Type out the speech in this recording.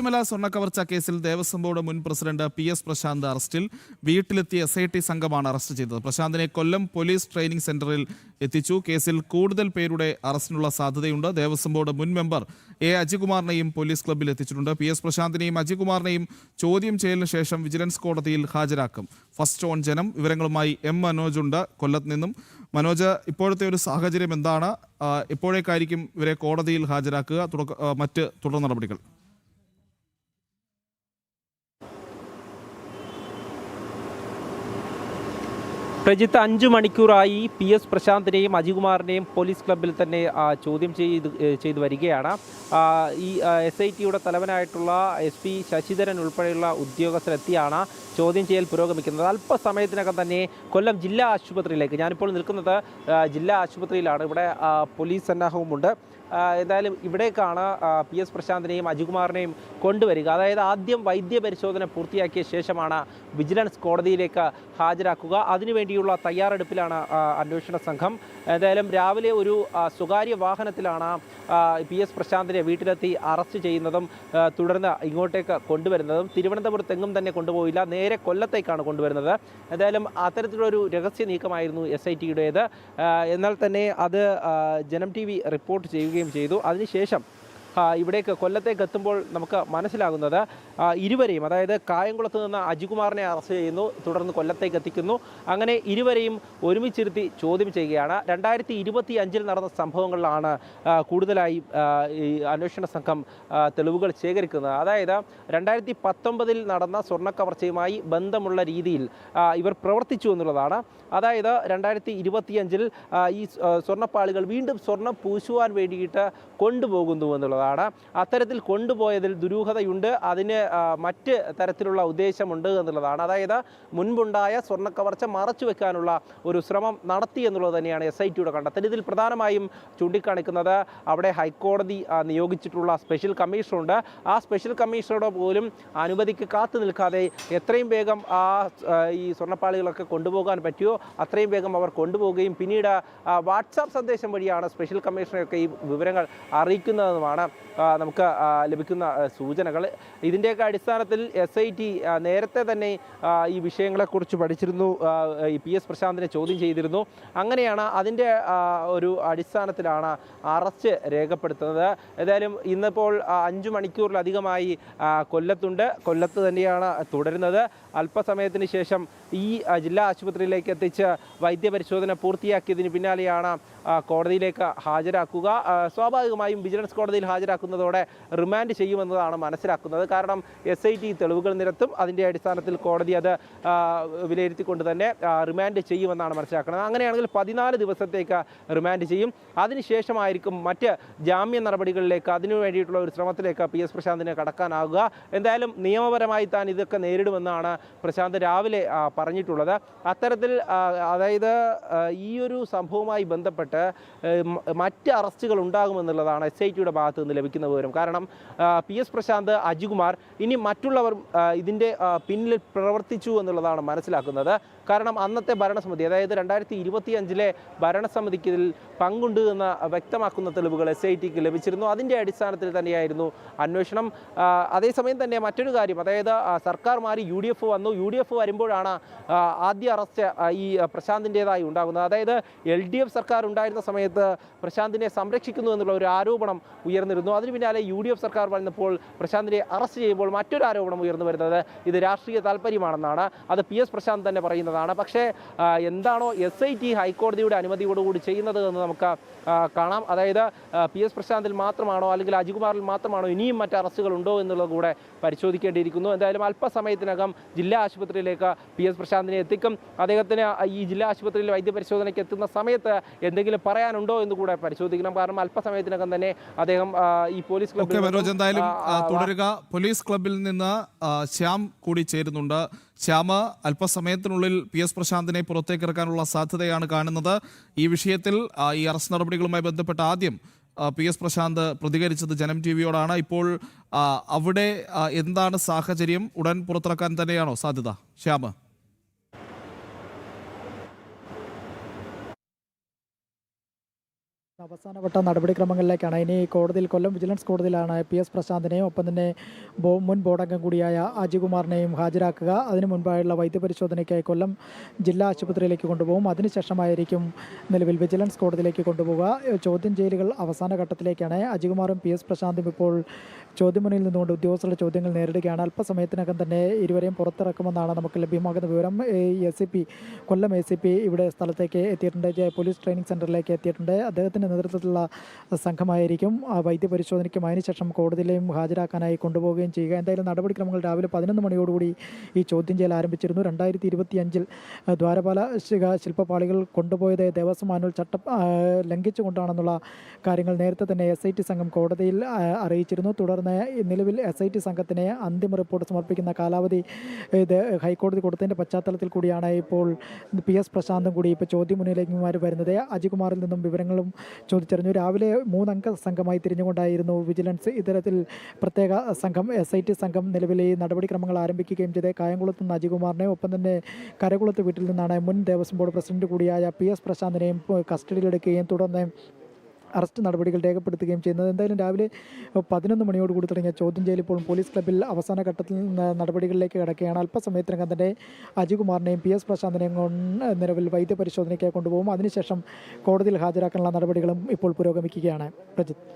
ശബരിമല സ്വർണ്ണക്കവർച്ച കേസിൽ ദേവസ്വം ബോർഡ് മുൻ president PS Prashant അറസ്റ്റിൽ. വീട്ടിലെത്തിയ SIT സംഘമാണ് അറസ്റ്റ് ചെയ്തത്. പ്രശാന്തിനെ കൊല്ലം പോലീസ് ട്രെയിനിംഗ് സെന്ററിൽ എത്തിച്ചു. കേസിൽ കൂടുതൽ പേരുടെ അറസ്റ്റിനുള്ള സാധ്യതയുണ്ട്. ദേവസ്വം ബോർഡ് മുൻ മെമ്പർ A. അജികുമാറിനെയും പോലീസ് ക്ലബ്ബിൽ എത്തിച്ചിട്ടുണ്ട്. PS പ്രശാന്തിനെയും അജികുമാറിനെയും ചോദ്യം ചെയ്യലിന് ശേഷം വിജിലൻസ് കോടതിയിൽ ഹാജരാക്കും. ഫസ്റ്റ് ഓൺ ജനം വിവരങ്ങളുമായി M. മനോജ് ഉണ്ട് കൊല്ലത്ത് നിന്നും. മനോജ്, ഇപ്പോഴത്തെ ഒരു സാഹചര്യം എന്താണ്? എപ്പോഴേക്കായിരിക്കും ഇവരെ കോടതിയിൽ ഹാജരാക്കുക? മറ്റ് തുടർ നടപടികൾ? പ്രജിത്ത് 5 മണിക്കൂറായി PS പ്രശാന്തിനെയും അജികുമാറിനെയും പോലീസ് ക്ലബ്ബിൽ തന്നെ ചോദ്യം ചെയ്തു വരികയാണ്. ഈ SITയുടെ തലവനായിട്ടുള്ള SP ശശിധരൻ ഉൾപ്പെടെയുള്ള ഉദ്യോഗസ്ഥരെത്തിയാണ് ചോദ്യം ചെയ്യൽ പുരോഗമിക്കുന്നത്. അല്പസമയത്തിനകം തന്നെ കൊല്ലം ജില്ലാ ആശുപത്രിയിലേക്ക്, ഞാനിപ്പോൾ നിൽക്കുന്നത് ജില്ലാ ആശുപത്രിയിലാണ്, ഇവിടെ പോലീസ് സന്നാഹവുമുണ്ട്. എന്തായാലും ഇവിടേക്കാണ് PS പ്രശാന്തിനെയും അജികുമാറിനെയും കൊണ്ടുവരിക. അതായത് ആദ്യം വൈദ്യ പരിശോധന പൂർത്തിയാക്കിയ ശേഷമാണ് വിജിലൻസ് കോടതിയിലേക്ക് ഹാജരാക്കുക. അതിനുവേണ്ടിയുള്ള തയ്യാറെടുപ്പിലാണ് അന്വേഷണ സംഘം. എന്തായാലും രാവിലെ ഒരു സ്വകാര്യ വാഹനത്തിലാണ് PS പ്രശാന്തിനെ വീട്ടിലെത്തി അറസ്റ്റ് ചെയ്യുന്നതും തുടർന്ന് ഇങ്ങോട്ടേക്ക് കൊണ്ടുവരുന്നതും. തിരുവനന്തപുരത്തെങ്ങും തന്നെ കൊണ്ടുപോയില്ല, നേരെ കൊല്ലത്തേക്കാണ് കൊണ്ടുവരുന്നത്. എന്തായാലും അത്തരത്തിലുള്ളൊരു രഹസ്യ നീക്കമായിരുന്നു SITയുടേത്. എന്നാൽ തന്നെ അത് ജനം TV റിപ്പോർട്ട് ചെയ്യുകയും ചെയ്തു. അതിനുശേഷം ഇവിടേക്ക് കൊല്ലത്തേക്ക് എത്തുമ്പോൾ നമുക്ക് മനസ്സിലാകുന്നത് ഇരുവരെയും, അതായത് കായംകുളത്ത് നിന്ന് അജികുമാറിനെ അറസ്റ്റ് ചെയ്യുന്നു, തുടർന്ന് കൊല്ലത്തേക്ക് എത്തിക്കുന്നു. അങ്ങനെ ഇരുവരെയും ഒരുമിച്ചിരുത്തി ചോദ്യം ചെയ്യുകയാണ്. 2025 നടന്ന സംഭവങ്ങളിലാണ് കൂടുതലായി ഈ അന്വേഷണ സംഘം തെളിവുകൾ ശേഖരിക്കുന്നത്. അതായത് 2019 നടന്ന സ്വർണ്ണക്കവർച്ചയുമായി ബന്ധമുള്ള രീതിയിൽ ഇവർ പ്രവർത്തിച്ചു എന്നുള്ളതാണ്. അതായത് 2025 ഈ സ്വർണ്ണപ്പാളികൾ വീണ്ടും സ്വർണ്ണം പൂശുവാൻ വേണ്ടിയിട്ട് കൊണ്ടുപോകുന്നു എന്നുള്ളതാണ്. അത്തരത്തിൽ കൊണ്ടുപോയതിൽ ദുരൂഹതയുണ്ട്, അതിന് മറ്റ് തരത്തിലുള്ള ഉദ്ദേശമുണ്ട് എന്നുള്ളതാണ്. അതായത് മുൻപുണ്ടായ സ്വർണ്ണക്കവർച്ച മറച്ചു വെക്കാനുള്ള ഒരു ശ്രമം നടത്തി എന്നുള്ളത് തന്നെയാണ് SITയുടെ കണ്ടെത്തൽ. ഇതിൽ പ്രധാനമായും ചൂണ്ടിക്കാണിക്കുന്നത് അവിടെ ഹൈക്കോടതി നിയോഗിച്ചിട്ടുള്ള സ്പെഷ്യൽ കമ്മീഷണറുണ്ട്. ആ സ്പെഷ്യൽ കമ്മീഷണറുടെ പോലും അനുമതിക്ക് കാത്തു നിൽക്കാതെ എത്രയും വേഗം ഈ സ്വർണ്ണപ്പാളികളൊക്കെ കൊണ്ടുപോകാൻ പറ്റിയോ അത്രയും വേഗം അവർ കൊണ്ടുപോവുകയും പിന്നീട് വാട്സാപ്പ് സന്ദേശം വഴിയാണ് സ്പെഷ്യൽ കമ്മീഷണറൊക്കെ ഈ വിവരങ്ങൾ അറിയിക്കുന്നതെന്നുമാണ് നമുക്ക് ലഭിക്കുന്ന സൂചനകൾ. ഇതിൻ്റെയൊക്കെ അടിസ്ഥാനത്തിൽ SIT നേരത്തെ തന്നെ ഈ വിഷയങ്ങളെക്കുറിച്ച് പഠിച്ചിരുന്നു, ഈ PS പ്രശാന്തിനെ ചോദ്യം ചെയ്തിരുന്നു. അങ്ങനെയാണ് അതിൻ്റെ ഒരു അടിസ്ഥാനത്തിലാണ് അറസ്റ്റ് രേഖപ്പെടുത്തുന്നത്. ഏതായാലും ഇന്നിപ്പോൾ 5 മണിക്കൂറിലധികമായി കൊല്ലത്ത് തന്നെയാണ് തുടരുന്നത്. അല്പസമയത്തിന് ശേഷം ഈ ജില്ലാ ആശുപത്രിയിലേക്ക് എത്തിച്ച് വൈദ്യപരിശോധന പൂർത്തിയാക്കിയതിന് പിന്നാലെയാണ് കോടതിയിലേക്ക് ഹാജരാക്കുക. സ്വാഭാവികമായും വിജിലൻസ് കോടതിയിൽ ഹാജരാക്കുന്നതോടെ റിമാൻഡ് ചെയ്യുമെന്നതാണ് മനസ്സിലാക്കുന്നത്. കാരണം SIT തെളിവുകൾ നിരത്തും, അതിൻ്റെ അടിസ്ഥാനത്തിൽ കോടതി അത് വിലയിരുത്തിക്കൊണ്ട് തന്നെ റിമാൻഡ് ചെയ്യുമെന്നാണ് മനസ്സിലാക്കുന്നത്. അങ്ങനെയാണെങ്കിൽ 14 ദിവസത്തേക്ക് റിമാൻഡ് ചെയ്യും. അതിനുശേഷമായിരിക്കും മറ്റ് ജാമ്യ നടപടികളിലേക്ക്, അതിനു വേണ്ടിയിട്ടുള്ള ഒരു ശ്രമത്തിലേക്ക് PS പ്രശാന്തിന് കടക്കാനാവുക. എന്തായാലും നിയമപരമായി താൻ ഇതൊക്കെ നേരിടുമെന്നാണ് പ്രശാന്ത് രാവിലെ പറഞ്ഞിട്ടുള്ളത്. അത്തരത്തിൽ അതായത് ഈ ഒരു സംഭവവുമായി ബന്ധപ്പെട്ട് മറ്റ് അറസ്റ്റുകൾ ഉണ്ടാകുമെന്നുള്ളതാണ് SITയുടെ ഭാഗത്ത് നിന്ന് ലഭിക്കുന്ന വിവരം. കാരണം PS പ്രശാന്ത്, അജികുമാർ, ഇനി മറ്റുള്ളവർ ഇതിൻ്റെ പിന്നിൽ പ്രവർത്തിച്ചു എന്നുള്ളതാണ് മനസ്സിലാക്കുന്നത്. കാരണം അന്നത്തെ ഭരണസമിതി, അതായത് 2025 ഭരണസമിതിക്ക് ഇതിൽ പങ്കുണ്ട് എന്ന് വ്യക്തമാക്കുന്ന തെളിവുകൾ SITക്ക് ലഭിച്ചിരുന്നു. അതിൻ്റെ അടിസ്ഥാനത്തിൽ തന്നെയായിരുന്നു അന്വേഷണം. അതേസമയം തന്നെ മറ്റൊരു കാര്യം, അതായത് സർക്കാർ മാറി UDF വന്നു. UDF വരുമ്പോഴാണ് ആദ്യ അറസ്റ്റ് ഈ പ്രശാന്തിൻ്റെതായി ഉണ്ടാകുന്നത്. അതായത് LDF സർക്കാർ ഉണ്ടായിരുന്ന സമയത്ത് പ്രശാന്തിനെ സംരക്ഷിക്കുന്നു എന്നുള്ള ഒരു ആരോപണം ഉയർന്നിരുന്നു. അതിന് പിന്നാലെ UDF സർക്കാർ വന്നപ്പോൾ പ്രശാന്തിനെ അറസ്റ്റ് ചെയ്യുമ്പോൾ മറ്റൊരു ആരോപണം ഉയർന്നു വരുന്നത് ഇത് രാഷ്ട്രീയ താല്പര്യമാണെന്നാണ്. അത് PS പ്രശാന്ത് തന്നെ പറയുന്നതാണ്. പക്ഷേ എന്താണോ SIT ഹൈക്കോടതിയുടെ അനുമതിയോടുകൂടി ചെയ്യുന്നത് എന്ന് നമുക്ക് കാണാം. അതായത് PS പ്രശാന്തിൽ മാത്രമാണോ അല്ലെങ്കിൽ അജികുമാറിൽ മാത്രമാണോ ഇനിയും മറ്റ് അറസ്റ്റുകൾ ഉണ്ടോ എന്നുള്ളത് കൂടെ പരിശോധിക്കേണ്ടിയിരിക്കുന്നു. എന്തായാലും അല്പസമയത്തിനകം ജില്ലാ ആശുപത്രിയിലേക്ക് PS പ്രശാന്തിനെ എത്തിക്കും. അദ്ദേഹത്തിന് ഈ ജില്ലാ ആശുപത്രിയിൽ വൈദ്യപരിശോധനയ്ക്ക് എത്തുന്ന സമയത്ത് എന്തെങ്കിലും പറയാനുണ്ടോ എന്ന് കൂടെ പരിശോധിക്കണം. കാരണം അല്പസമയത്തിനകം തന്നെ അദ്ദേഹം ഈ പോലീസ് ക്ലബ്ബിൽ എന്തായാലും തുടരുക. പോലീസ് ക്ലബ്ബിൽ നിന്ന് ശ്യാം കൂടി ചേരുന്നുണ്ട്. ശ്യാമ, അല്പസമയത്തിനുള്ളിൽ PS പ്രശാന്തിനെ പുറത്തേക്ക് ഇറക്കാനുള്ള സാധ്യതയാണ് കാണുന്നത്. ഈ വിഷയത്തിൽ ഈ അറസ്റ്റ് നടപടികളുമായി ബന്ധപ്പെട്ട് ആദ്യം PS പ്രശാന്ത് പ്രതികരിച്ചത് ജനം TVയോടാണ്. ഇപ്പോൾ അവിടെ എന്താണ് സാഹചര്യം? ഉടൻ പുറത്തിറക്കാൻ തന്നെയാണോ സാധ്യത? ശ്യാമ. അവസാനവട്ട നടപടിക്രമങ്ങളിലേക്കാണ്. ഇനി കോടതിയിൽ, കൊല്ലം വിജിലൻസ് കോടതിയിലാണ് PS പ്രശാന്തിനെയും ഒപ്പം തന്നെ മുൻ ബോർഡംഗം കൂടിയായ അജികുമാറിനെയും ഹാജരാക്കുക. അതിനു മുൻപായുള്ള വൈദ്യപരിശോധനയ്ക്കായി കൊല്ലം ജില്ലാ ആശുപത്രിയിലേക്ക് കൊണ്ടുപോകും. അതിനുശേഷമായിരിക്കും നിലവിൽ വിജിലൻസ് കോടതിയിലേക്ക് കൊണ്ടുപോവുക. ചോദ്യം ചെയ്യലുകൾ അവസാന ഘട്ടത്തിലേക്കാണ്. അജികുമാറും PS പ്രശാന്തും ഇപ്പോൾ ചോദ്യമുനയിൽ നിന്നുകൊണ്ട് ഉദ്യോഗസ്ഥരുടെ ചോദ്യങ്ങൾ നേരിടുകയാണ്. അല്പസമയത്തിനകം തന്നെ ഇരുവരെയും പുറത്തിറക്കുമെന്നാണ് നമുക്ക് ലഭ്യമാകുന്ന വിവരം. ACP കൊല്ലം ACP ഇവിടെ സ്ഥലത്തേക്ക് എത്തിയിട്ടുണ്ട്. പോലീസ് ട്രെയിനിങ് സെൻറ്ററിലേക്ക് എത്തിയിട്ടുണ്ട്. അദ്ദേഹത്തിൻ്റെ നേതൃത്വത്തിലുള്ള സംഘമായിരിക്കും വൈദ്യപരിശോധനയ്ക്കും അതിനുശേഷം കോടതിയിലെയും ഹാജരാക്കാനായി കൊണ്ടുപോവുകയും ചെയ്യുക. എന്തായാലും നടപടിക്രമങ്ങൾ രാവിലെ 11 മണിയോടുകൂടി ഈ ചോദ്യം ചെയ്യൽ ആരംഭിച്ചിരുന്നു. 2025 ദ്വാരപാല ശില്പപാളികൾ കൊണ്ടുപോയത് ദേവസ്വം മാനുവൽ ചട്ടം ലംഘിച്ചുകൊണ്ടാണെന്നുള്ള കാര്യങ്ങൾ നേരത്തെ തന്നെ SIT സംഘം കോടതിയിൽ അറിയിച്ചിരുന്നു. തുടർന്ന് നിലവിൽ SIT സംഘത്തിന് അന്തിമ റിപ്പോർട്ട് സമർപ്പിക്കുന്ന കാലാവധി ഹൈക്കോടതി കൊടുത്തതിൻ്റെ പശ്ചാത്തലത്തിൽ കൂടിയാണ് ഇപ്പോൾ PS പ്രശാന്തും കൂടി ഇപ്പോൾ ചോദ്യമുനയിലേക്ക് വരുന്നത്. അജികുമാറിൽ നിന്നും വിവരങ്ങളും ചോദിച്ചറിഞ്ഞു. രാവിലെ 3 അംഗ സംഘമായി തിരിഞ്ഞുകൊണ്ടായിരുന്നു വിജിലൻസ് ഇത്തരത്തിൽ പ്രത്യേക സംഘം SIT സംഘം നിലവിൽ ഈ നടപടിക്രമങ്ങൾ ആരംഭിക്കുകയും ചെയ്ത് കായംകുളത്ത് നിന്ന് അജികുമാറിനെ, ഒപ്പം തന്നെ കരകുളത്ത് വീട്ടിൽ നിന്നാണ് മുൻ ദേവസ്വം ബോർഡ് പ്രസിഡന്റ് കൂടിയായ PS പ്രശാന്തിനെയും കസ്റ്റഡിയിലെടുക്കുകയും തുടർന്ന് അറസ്റ്റ് നടപടികൾ രേഖപ്പെടുത്തുകയും ചെയ്യുന്നത്. എന്തായാലും രാവിലെ 11 മണിയോടുകൂടി തുടങ്ങിയ ചോദ്യം ചെയ്യൽ ഇപ്പോൾ പോലീസ് ക്ലബ്ബിൽ അവസാന ഘട്ടത്തിൽ നടപടികളിലേക്ക് കിടക്കുകയാണ്. അല്പസമയത്തിനകം തന്നെ അജികുമാറിനെയും PS പ്രശാന്തിനെയും നിലവിൽ വൈദ്യപരിശോധനയ്ക്കായി കൊണ്ടുപോകും. അതിനുശേഷം കോടതിയിൽ ഹാജരാക്കാനുള്ള നടപടികളും ഇപ്പോൾ പുരോഗമിക്കുകയാണ്. പ്രജിത്ത്.